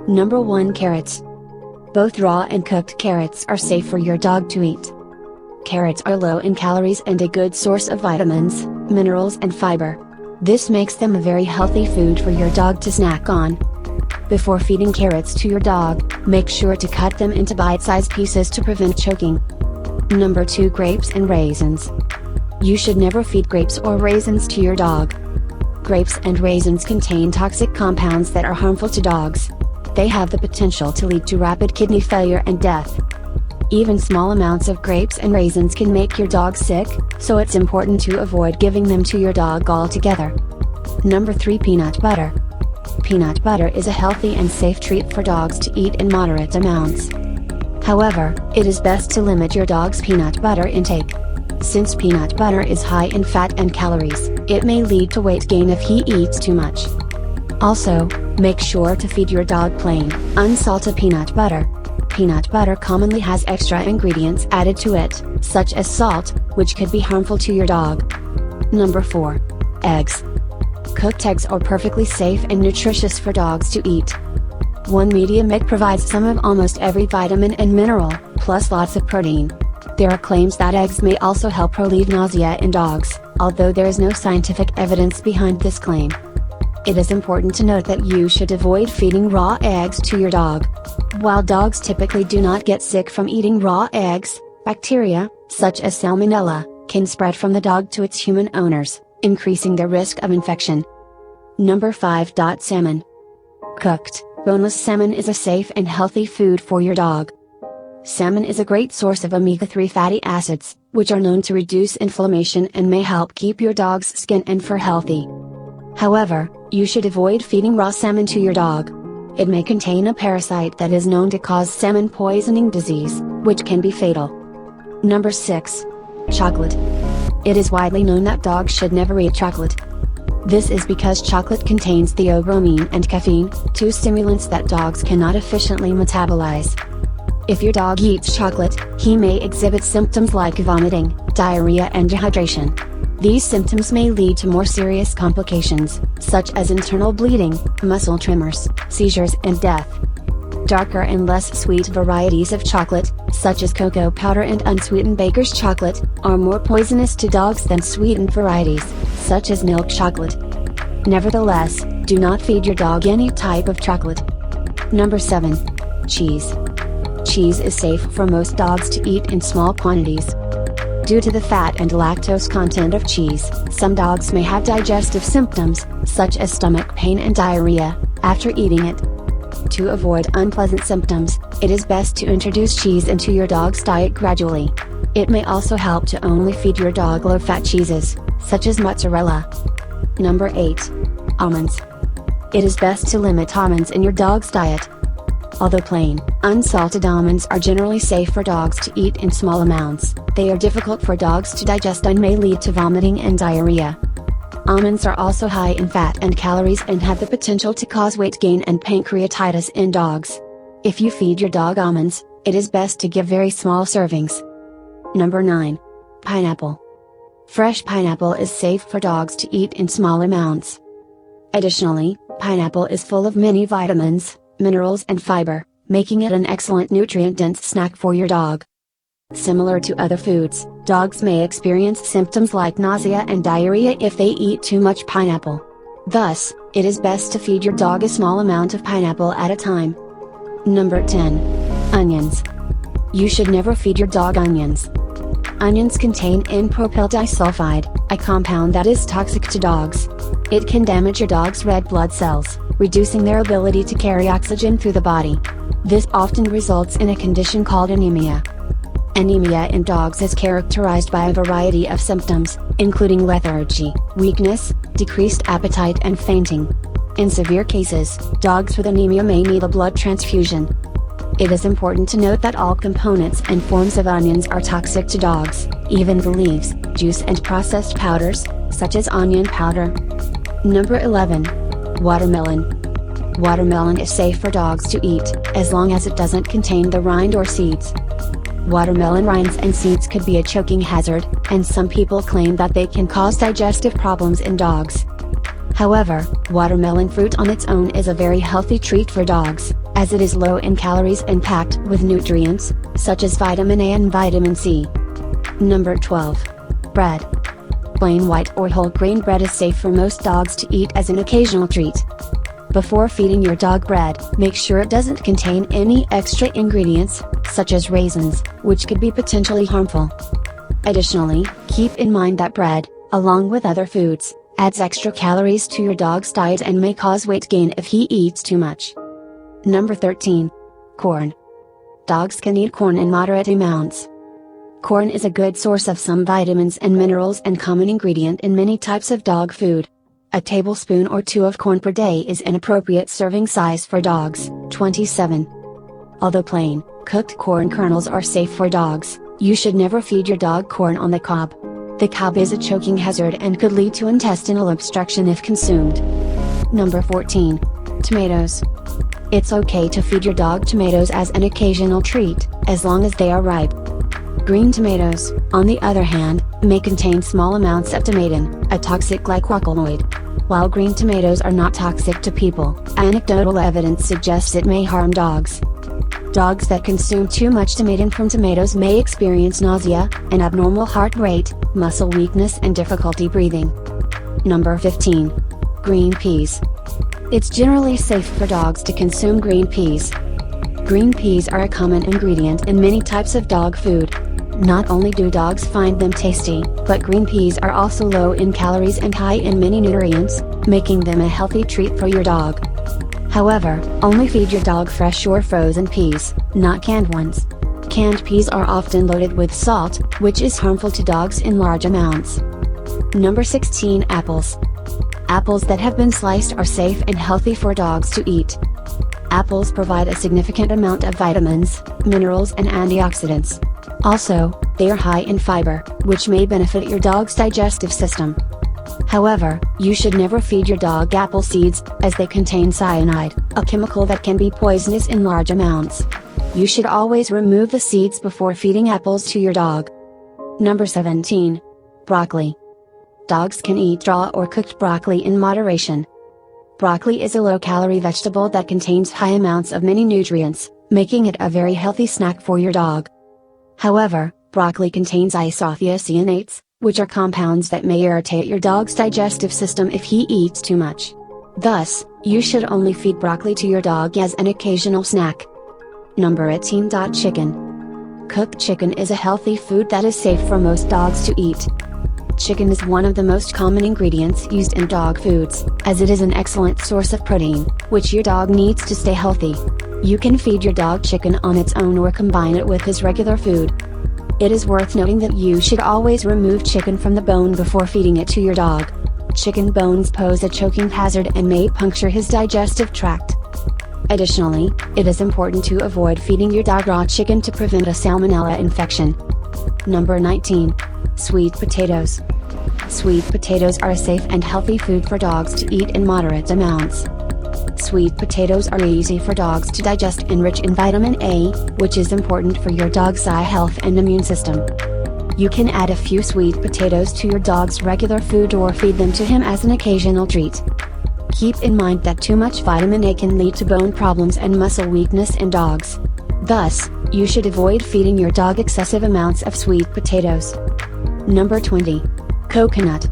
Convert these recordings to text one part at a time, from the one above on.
Number 1. Carrots. Both raw and cooked carrots are safe for your dog to eat. Carrots are low in calories and a good source of vitamins, minerals and fiber. This makes them a very healthy food for your dog to snack on. Before feeding carrots to your dog, make sure to cut them into bite-sized pieces to prevent choking. Number 2. Grapes and raisins. You should never feed grapes or raisins to your dog. Grapes and raisins contain toxic compounds that are harmful to dogs. They have the potential to lead to rapid kidney failure and death. Even small amounts of grapes and raisins can make your dog sick, so it's important to avoid giving them to your dog altogether. Number 3. Peanut butter. Peanut butter is a healthy and safe treat for dogs to eat in moderate amounts. However, it is best to limit your dog's peanut butter intake. Since peanut butter is high in fat and calories, it may lead to weight gain if he eats too much. Also, make sure to feed your dog plain, unsalted peanut butter. Peanut butter commonly has extra ingredients added to it, such as salt, which could be harmful to your dog. Number 4. Eggs. Cooked eggs are perfectly safe and nutritious for dogs to eat. One medium egg provides some of almost every vitamin and mineral, plus lots of protein. There are claims that eggs may also help relieve nausea in dogs, although there is no scientific evidence behind this claim. It is important to note that you should avoid feeding raw eggs to your dog. While dogs typically do not get sick from eating raw eggs, bacteria, such as Salmonella, can spread from the dog to its human owners, increasing the risk of infection. Number 5. Salmon. Cooked, boneless salmon is a safe and healthy food for your dog. Salmon is a great source of omega-3 fatty acids, which are known to reduce inflammation and may help keep your dog's skin and fur healthy. However, you should avoid feeding raw salmon to your dog. It may contain a parasite that is known to cause salmon poisoning disease, which can be fatal. Number 6. Chocolate. It is widely known that dogs should never eat chocolate. This is because chocolate contains theobromine and caffeine, two stimulants that dogs cannot efficiently metabolize. If your dog eats chocolate, he may exhibit symptoms like vomiting, diarrhea and dehydration. These symptoms may lead to more serious complications, such as internal bleeding, muscle tremors, seizures and death. Darker and less sweet varieties of chocolate, such as cocoa powder and unsweetened baker's chocolate, are more poisonous to dogs than sweetened varieties, such as milk chocolate. Nevertheless, do not feed your dog any type of chocolate. Number 7. Cheese. Cheese is safe for most dogs to eat in small quantities. Due to the fat and lactose content of cheese, some dogs may have digestive symptoms, such as stomach pain and diarrhea, after eating it. To avoid unpleasant symptoms, it is best to introduce cheese into your dog's diet gradually. It may also help to only feed your dog low-fat cheeses, such as mozzarella. Number 8. Almonds. It is best to limit almonds in your dog's diet. Although plain, unsalted almonds are generally safe for dogs to eat in small amounts, they are difficult for dogs to digest and may lead to vomiting and diarrhea. Almonds are also high in fat and calories and have the potential to cause weight gain and pancreatitis in dogs. If you feed your dog almonds, it is best to give very small servings. Number 9. Pineapple. Fresh pineapple is safe for dogs to eat in small amounts. Additionally, pineapple is full of many vitamins, minerals and fiber, making it an excellent nutrient-dense snack for your dog. Similar to other foods, dogs may experience symptoms like nausea and diarrhea if they eat too much pineapple. Thus, it is best to feed your dog a small amount of pineapple at a time. Number 10. Onions. You should never feed your dog onions. Onions contain N-propyl disulfide, a compound that is toxic to dogs. It can damage your dog's red blood cells, reducing their ability to carry oxygen through the body. This often results in a condition called anemia. Anemia in dogs is characterized by a variety of symptoms, including lethargy, weakness, decreased appetite and fainting. In severe cases, dogs with anemia may need a blood transfusion. It is important to note that all components and forms of onions are toxic to dogs, even the leaves, juice and processed powders, such as onion powder. Number 11. Watermelon. Watermelon is safe for dogs to eat, as long as it doesn't contain the rind or seeds. Watermelon rinds and seeds could be a choking hazard, and some people claim that they can cause digestive problems in dogs. However, watermelon fruit on its own is a very healthy treat for dogs. as it is low in calories and packed with nutrients, such as vitamin A and vitamin C. Number 12. Bread. Plain white or whole grain bread is safe for most dogs to eat as an occasional treat. Before feeding your dog bread, make sure it doesn't contain any extra ingredients, such as raisins, which could be potentially harmful. Additionally, keep in mind that bread, along with other foods, adds extra calories to your dog's diet and may cause weight gain if he eats too much. Number 13. Corn. Dogs can eat corn in moderate amounts. Corn is a good source of some vitamins and minerals and common ingredient in many types of dog food. A tablespoon or 2 of corn per day is an appropriate serving size for dogs. 27. Although plain, cooked corn kernels are safe for dogs, you should never feed your dog corn on the cob. The cob is a choking hazard and could lead to intestinal obstruction if consumed. Number 14. Tomatoes. It's okay to feed your dog tomatoes as an occasional treat, as long as they are ripe. Green tomatoes, on the other hand, may contain small amounts of tomatin, a toxic glycoalkaloid. While green tomatoes are not toxic to people, anecdotal evidence suggests it may harm dogs. Dogs that consume too much tomatin from tomatoes may experience nausea, an abnormal heart rate, muscle weakness and difficulty breathing. Number 15. Green peas. It's generally safe for dogs to consume green peas. Green peas are a common ingredient in many types of dog food. Not only do dogs find them tasty, but green peas are also low in calories and high in many nutrients, making them a healthy treat for your dog. However, only feed your dog fresh or frozen peas, not canned ones. Canned peas are often loaded with salt, which is harmful to dogs in large amounts. Number 16. Apples. Apples that have been sliced are safe and healthy for dogs to eat. Apples provide a significant amount of vitamins, minerals and antioxidants. Also, they are high in fiber, which may benefit your dog's digestive system. However, you should never feed your dog apple seeds, as they contain cyanide, a chemical that can be poisonous in large amounts. You should always remove the seeds before feeding apples to your dog. Number 17. Broccoli. Dogs can eat raw or cooked broccoli in moderation. Broccoli is a low-calorie vegetable that contains high amounts of many nutrients, making it a very healthy snack for your dog. However, broccoli contains isothiocyanates, which are compounds that may irritate your dog's digestive system if he eats too much. Thus, you should only feed broccoli to your dog as an occasional snack. Number 18. Chicken. Cooked chicken is a healthy food that is safe for most dogs to eat. Chicken is one of the most common ingredients used in dog foods, as it is an excellent source of protein, which your dog needs to stay healthy. You can feed your dog chicken on its own or combine it with his regular food. It is worth noting that you should always remove chicken from the bone before feeding it to your dog. Chicken bones pose a choking hazard and may puncture his digestive tract. Additionally, it is important to avoid feeding your dog raw chicken to prevent a salmonella infection. Number 19. Sweet potatoes. Sweet potatoes are a safe and healthy food for dogs to eat in moderate amounts. Sweet potatoes are easy for dogs to digest and rich in vitamin A, which is important for your dog's eye health and immune system. You can add a few sweet potatoes to your dog's regular food or feed them to him as an occasional treat. Keep in mind that too much vitamin A can lead to bone problems and muscle weakness in dogs. Thus, you should avoid feeding your dog excessive amounts of sweet potatoes. Number 20. Coconut.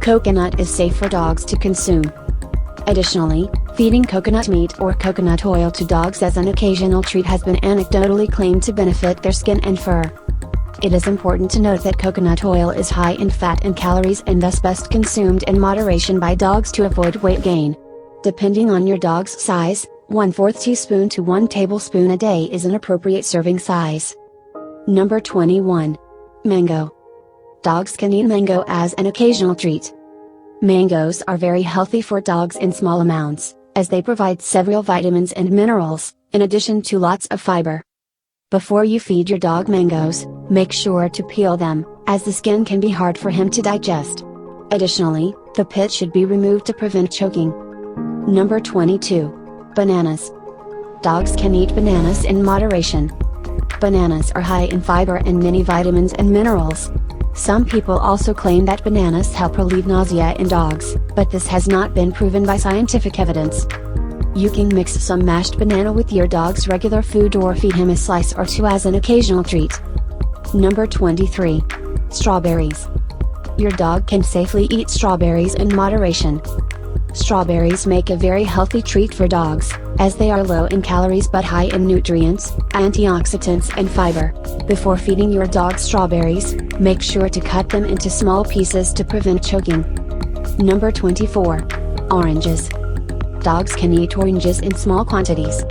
Coconut is safe for dogs to consume. Additionally, feeding coconut meat or coconut oil to dogs as an occasional treat has been anecdotally claimed to benefit their skin and fur. It is important to note that coconut oil is high in fat and calories and thus best consumed in moderation by dogs to avoid weight gain. Depending on your dog's size, 1/4 teaspoon to 1 tablespoon a day is an appropriate serving size. Number 21. Mango. Dogs can eat mango as an occasional treat. Mangoes are very healthy for dogs in small amounts, as they provide several vitamins and minerals, in addition to lots of fiber. Before you feed your dog mangoes, make sure to peel them, as the skin can be hard for him to digest. Additionally, the pit should be removed to prevent choking. Number 22. Bananas. Dogs can eat bananas in moderation. Bananas are high in fiber and many vitamins and minerals. Some people also claim that bananas help relieve nausea in dogs, but this has not been proven by scientific evidence. You can mix some mashed banana with your dog's regular food or feed him a slice or two as an occasional treat. Number 23. Strawberries. Your dog can safely eat strawberries in moderation. Strawberries make a very healthy treat for dogs, as they are low in calories but high in nutrients, antioxidants and fiber. Before feeding your dog strawberries, make sure to cut them into small pieces to prevent choking. Number 24. Oranges. Dogs can eat oranges in small quantities.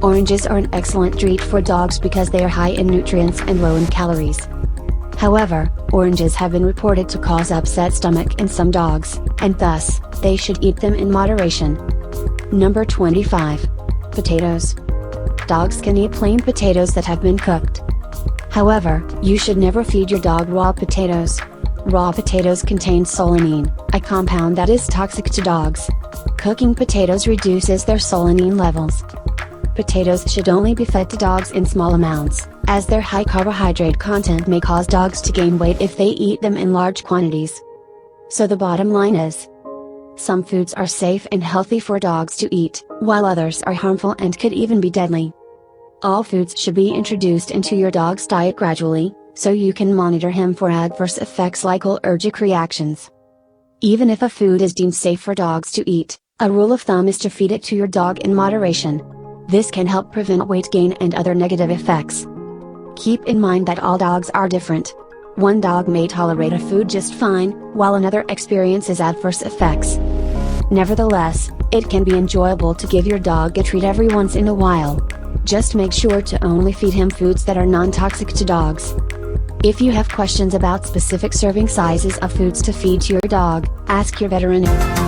Oranges are an excellent treat for dogs because they are high in nutrients and low in calories. However, oranges have been reported to cause upset stomach in some dogs, and thus, they should eat them in moderation. Number 25. Potatoes. Dogs can eat plain potatoes that have been cooked. However, you should never feed your dog raw potatoes. Raw potatoes contain solanine, a compound that is toxic to dogs. Cooking potatoes reduces their solanine levels. Potatoes should only be fed to dogs in small amounts, as their high carbohydrate content may cause dogs to gain weight if they eat them in large quantities. So the bottom line is, some foods are safe and healthy for dogs to eat, while others are harmful and could even be deadly. All foods should be introduced into your dog's diet gradually, so you can monitor him for adverse effects like allergic reactions. Even if a food is deemed safe for dogs to eat, a rule of thumb is to feed it to your dog in moderation. This can help prevent weight gain and other negative effects. Keep in mind that all dogs are different. One dog may tolerate a food just fine, while another experiences adverse effects. Nevertheless, it can be enjoyable to give your dog a treat every once in a while. Just make sure to only feed him foods that are non-toxic to dogs. If you have questions about specific serving sizes of foods to feed to your dog, ask your veterinarian.